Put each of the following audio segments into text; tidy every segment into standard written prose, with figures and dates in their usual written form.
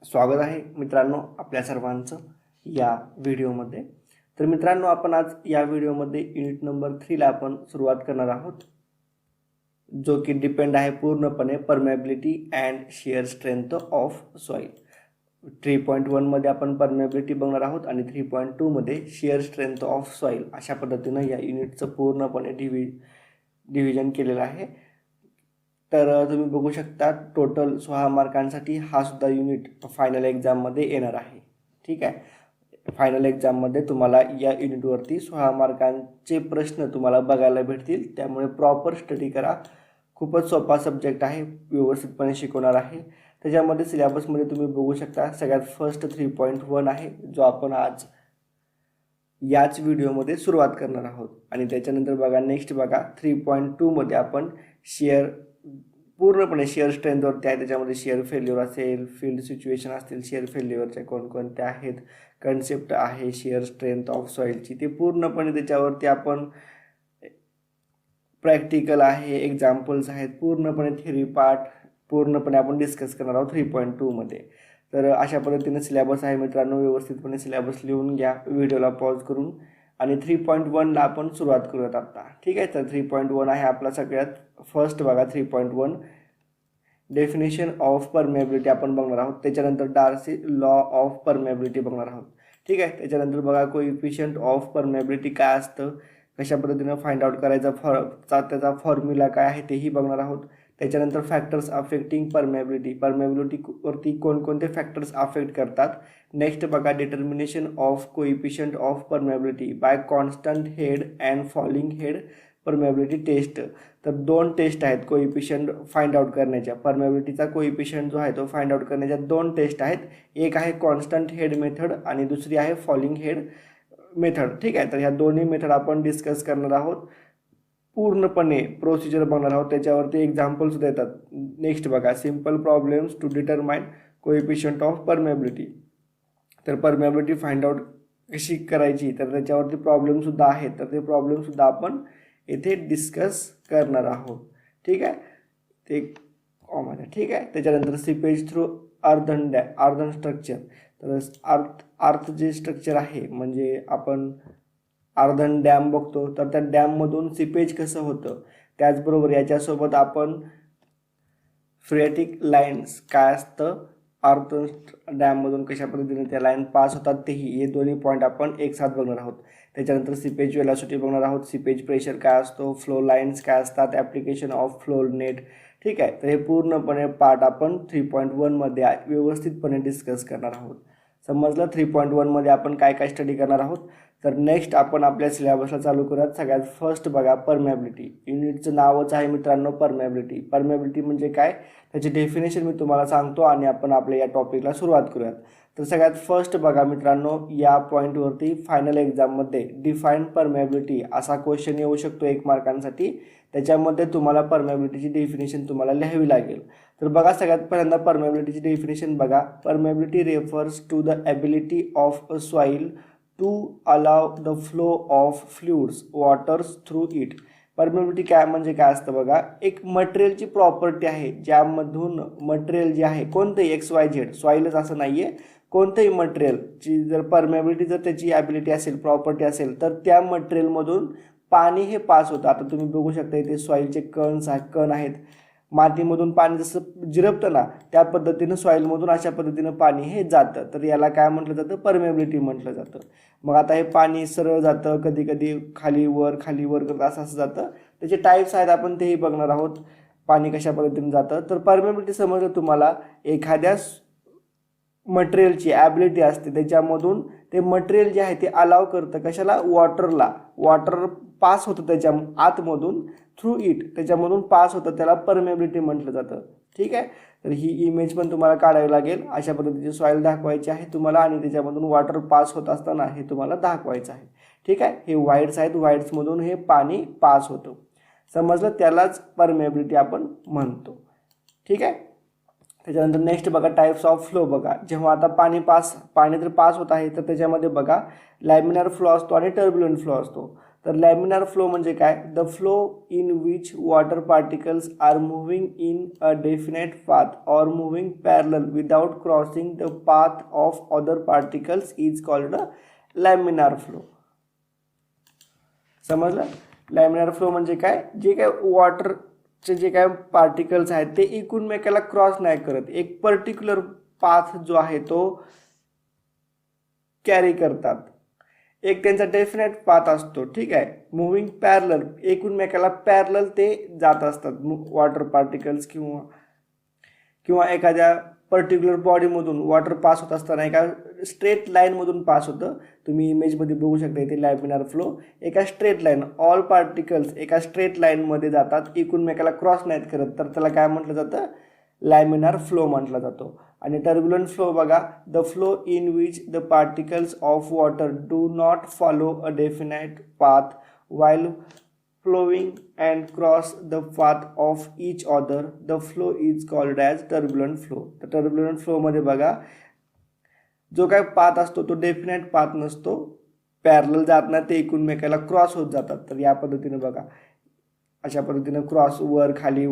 स्वागत आहे मित्रांनो आपल्या सर्वांचं या व्हिडिओमध्ये। तर मित्रांनो आपण आज या व्हिडिओमध्ये युनिट नंबर 3 ला आपण सुरुवात करणार आहोत, जो की डिपेंड आहे पूर्णपणे permeability and shear strength of soil. 3.1 मध्ये आपण परमेबिलिटी बघणार आहोत आणि 3.2 मध्ये शियर स्ट्रेंथ ऑफ सॉइल अशा पद्धतीने या युनिटचं पूर्णपणे डिव्हिजन केलेलं आहे। तर तुम्ही बघू शकता टोटल 16 मार्कांसाठी हा सुद्धा युनिट फायनल एग्जाममध्ये येणार आहे। ठीक आहे, फायनल एग्जाममध्ये तुम्हाला या युनिटवरती 16 मार्कांचे प्रश्न तुम्हाला बघायला भेटतील, त्यामुळे प्रॉपर स्टडी करा। खूपच सोपा सब्जेक्ट आहे, व्यवस्थितपणे शिकवणार आहे। त्याच्यामध्ये सिलेबसमध्ये तुम्ही बघू शकता सगळ्यात फर्स्ट 3.1 आहे, जो आपण आज याच व्हिडिओमध्ये सुरुवात करणार आहोत। आणि त्याच्यानंतर बघा नेक्स्ट बघा 3.2 मध्ये आपण पूर्णपणे शेअर स्ट्रेंथवरती आहे। त्याच्यामध्ये शेअर फेल्युअर असेल, फील्ड सिच्युएशन असतील, शेअर फेल्युअरचे कोणकोणते आहेत, कन्सेप्ट आहे शेअर स्ट्रेंथ ऑफ सॉइलची, ते पूर्णपणे त्याच्यावरती आपण प्रॅक्टिकल आहे, एक्झाम्पल्स आहेत, पूर्णपणे थेरी पार्ट पूर्णपणे आपण डिस्कस करणार आहोत 3.2 मध्ये। तर अशा पद्धतीने सिलेबस आहे मित्रांनो, व्यवस्थितपणे सिलेबस लिहून घ्या व्हिडिओला पॉज करून। आणि 3.1 ला आपण सुरुवात करूयात आता। ठीक आहे, तर 3.1 आहे आपला सगळ्यात फर्स्ट बघा 3.1 डेफिनेशन ऑफ परमेबिलिटी आपण बघणार आहोत। त्याच्यानंतर डार्सी लॉ ऑफ परमेबिलिटी बघणार आहोत। ठीक आहे, त्याच्यानंतर बघा कोइफिशियंट ऑफ परमेबिलिटी काय असतं, कशा पद्धतीने फाइंड आउट करायचा, त्याचा फॉर्म्युला काय आहे तेही बघणार आहोत। त्याच्यानंतर फॅक्टर्स अफेक्टिंग परमेबिलिटीवरती कोणकोणते फॅक्टर्स अफेक्ट करतात। नेक्स्ट बघा determination of coefficient of permeability by constant head and falling head permeability test. तर दोन टेस्ट आहेत कोइफिशियंट फाइंड आउट करण्याच्या, परमेबिलिटीचा कोइफिशियंट जो आहे तो फाइंड आउट करण्याच्या दोन टेस्ट आहेत। एक आहे कॉन्स्टंट हेड मेथड आणि दुसरी आहे फॉलिंग हेड मेथड। ठीक आहे, तर ह्या दोन्ही मेथड आपण डिस्कस करणार आहोत, पूर्णपणे प्रोसिजर बघणार आहोत, त्याच्यावरती एक्झाम्पल सुद्धा येतात। नेक्स्ट बघा simple problems to determine coefficient of permeability. तर परमेबिलिटी फाइंड आउट कशी करायची तर त्याच्यावरती प्रॉब्लेम सुद्धा आहेत, तर ते प्रॉब्लेम सुद्धा आपण येथे डिस्कस करणार आहोत। ठीक आहे, ते ठीक आहे। त्याच्यानंतर सीपेज थ्रू अर्धन स्ट्रक्चर। तर अर्थ जे स्ट्रक्चर आहे म्हणजे आपण अर्धन डॅम बघतो, तर त्या डॅममधून सीपेज कसं होतं, त्याचबरोबर याच्यासोबत आपण फ्रेटिक लाईन्स काय असतं, अर्थ डॅममधून कशा पद्धतीने त्या लाईन पास होतात तेही, हे दोन्ही पॉईंट आपण एक साथ बघणार आहोत। त्याच्यानंतर सीपेज वेलॉसिटी बघणार आहोत, सीपेज प्रेशर काय असतो, फ्लो लाईन्स काय असतात, ॲप्लिकेशन ऑफ फ्लो नेट। ठीक आहे, तर हे पूर्णपणे पार्ट आपण 3.1 मध्ये व्यवस्थितपणे डिस्कस करणार आहोत। समजलं 3.1 मध्ये आपण काय काय स्टडी करणार आहोत। तर नेक्स्ट आपण आपल्या सिलेबसला चालू करूयात। सगळ्यात फर्स्ट बघा परमेबिलिटी, युनिटचं नावच आहे मित्रांनो परमेबिलिटी। परमेबिलिटी म्हणजे काय त्याची डेफिनेशन मी तुम्हाला सांगतो आणि आपण आपल्या या टॉपिकला सुरुवात करूयात। तर सगळ्यात फर्स्ट बघा मित्रांनो, या पॉईंटवरती फायनल एक्झाममध्ये डिफाईन परमेबिलिटी असा क्वेश्चन येऊ शकतो 1 मार्कांसाठी। त्याच्यामध्ये तुम्हाला परमेबिलिटीची डेफिनेशन तुम्हाला लिहावी लागेल। तर बघा सगळ्यात पहिल्यांदा परमेबिलिटीची डेफिनेशन बघा, permeability refers to the ability of a soil to allow the flow of fluids waters through it. Permeability काय म्हणजे काय असतं बघा, एक मटेरियलची प्रॉपर्टी आहे ज्यामधून मटेरियल जे आहे कोणतंही XYZ सॉइलच असं नाही आहे, कोणतंही मटेरियलची जर परमेबिलिटी जर त्याची ॲबिलिटी असेल, प्रॉपर्टी असेल, तर त्या मटेरियलमधून पाणी हे पास होतं। आता तुम्ही बघू शकता इथे सॉइलचे कण आहेत, मातीमधून पाणी जसं जिरपतं ना त्या पद्धतीनं सॉइलमधून अशा पद्धतीनं पाणी हे जातं, तर याला काय म्हटलं जातं, परमेबिलिटी म्हटलं जातं। मग आता हे पाणी सरळ जातं, कधी कधी खाली वर करत असं जातं, त्याचे टाईप्स आहेत आपण तेही बघणार आहोत, पाणी कशा पद्धतीने जातं। तर परमेबिलिटी समजलं तुम्हाला, एखाद्या मटेरियलची ॲबिलिटी असते त्याच्यामधून ते मटेरियल जे आहे ते अलाव करतं कशाला, वॉटर पास होतं त्याच्या आतमधून थ्रू इट, त्याच्यामधून पास होतं, त्याला परमेबिलिटी म्हटलं जातं। ठीक आहे, तर ही इमेज पण तुम्हाला काढावी लागेल, अशा पद्धतीची सॉइल दाखवायची आहे तुम्हाला आणि त्याच्यामधून वॉटर पास होत असताना हे तुम्हाला दाखवायचं आहे। ठीक आहे, हे व्हाईट्स आहेत, व्हाईट्समधून हे पाणी पास होतं, समजलं, त्यालाच परमेबिलिटी आपण म्हणतो। ठीक आहे, त्याच्यानंतर नेक्स्ट बघा टाइप्स ऑफ फ्लो बघा, जेव्हा आता पाणी जर पास होत आहे तर त्याच्यामध्ये बघा लॅमिनार फ्लो असतो आणि टर्ब्युलंट फ्लो असतो। तर लॅमिनार फ्लो म्हणजे काय? The flow in which water particles are moving in a definite path और moving parallel without crossing the path of other particles is called a laminar flow. समजलं? Laminar flow म्हणजे काय? जे काय वॉटरचे जे काय पार्टिकल्स आहेत ते एकमेकाला क्रॉस नाही करत, एक पर्टिक्युलर पाथ जो आहे तो कॅरी करतात. एक त्यांचा डेफिनेट पाथ असतो, ठीक आहे. मूव्हिंग पॅरलल, एकमेकाला पॅरलल ते जात असतात वॉटर पार्टिकल्स किंवा एखाद्या पर्टिक्युलर बॉडीमधून वॉटर पास होत असताना एका स्ट्रेट लाईनमधून पास होतं. तुम्ही इमेजमध्ये बघू शकता इथे लॅमिनार फ्लो एका स्ट्रेट लाईन, ऑल पार्टिकल्स एका स्ट्रेट लाईनमध्ये जातात, एकमेकाला क्रॉस नाहीत करत, तर त्याला काय म्हटलं जातं? लॅमिनार फ्लो म्हटला जातो. आणि टर्ब्युलंट फ्लो बघा, the flow in which the particles of water do not follow a definite path while flowing and cross the path of each other. The flow is called as turbulent flow. तर turbulent flow मध्ये बघा जो काय path असतो तो definite path नसतो, parallel जात नाही, ते एकमेकाला क्रॉस होत जातात. तर या पद्धतीने बघा, अशा पद्धतीने क्रॉस वर खाली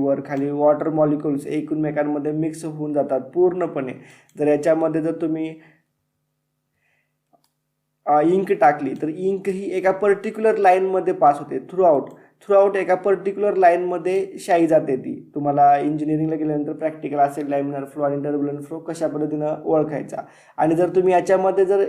वॉटर मॉलिक्युल्स एकमेकांमध्ये मिक्स होऊन जातात पूर्णपणे. जर याच्यामध्ये जर तुम्ही इंक टाकली तर इंक ही एका पर्टिक्युलर लाईनमध्ये पास होते, थ्रूआउट एका पर्टिक्युलर लाईनमध्ये शाई जाते. ती तुम्हाला इंजिनिअरिंगला गेल्यानंतर प्रॅक्टिकल असेल लॅमिनार फ्लो आणि टर्ब्युलंट फ्लो कशा पद्धतीनं ओळखायचा. आणि जर तुम्ही याच्यामध्ये जर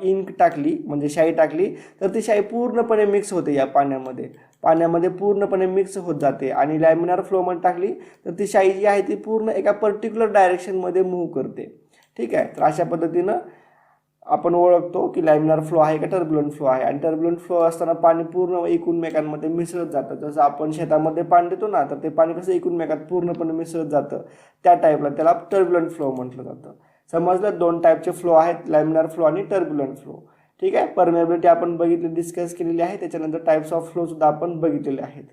इंक टाकली म्हणजे शाई टाकली तर ती शाई पूर्णपणे मिक्स होते या पाण्यामध्ये पूर्णपणे मिक्स होत जाते. आणि लॅमिनार फ्लोमध्ये टाकली तर ती शाई जी आहे ती पूर्ण एका पर्टिक्युलर डायरेक्शनमध्ये मूव्ह करते, ठीक आहे. तर अशा पद्धतीनं आपण ओळखतो की लॅमिनार फ्लो आहे का टर्ब्युलंट फ्लो आहे. आणि टर्ब्युलंट फ्लो असताना पाणी पूर्ण एकमेकांमध्ये मिसळत जातं. जसं आपण शेतामध्ये पाणी देतो ना, तर ते पाणी कसं एकमेकात पूर्णपणे मिसळत जातं, त्या टाईपला त्याला टर्ब्युलंट फ्लो म्हटलं जातं. समजलं? 2 टाईपचे फ्लो आहेत, लॅमिनार फ्लो आणि टर्ब्युलंट फ्लो, ठीक आहे. परमेबिलिटी आपण बघितली, डिस्कस केलेली आहे. त्याच्यानंतर टाईप्स ऑफ फ्लो सुद्धा आपण बघितलेले आहेत.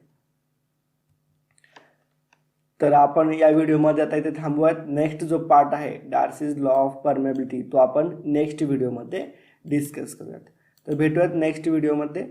तर आपण या व्हिडिओमध्ये आता इथे थांबूयात. नेक्स्ट जो पार्ट आहे डार्सीज लॉ ऑफ परमेबिलिटी तो आपण नेक्स्ट व्हिडिओमध्ये डिस्कस करूयात. तर भेटूयात नेक्स्ट व्हिडिओमध्ये.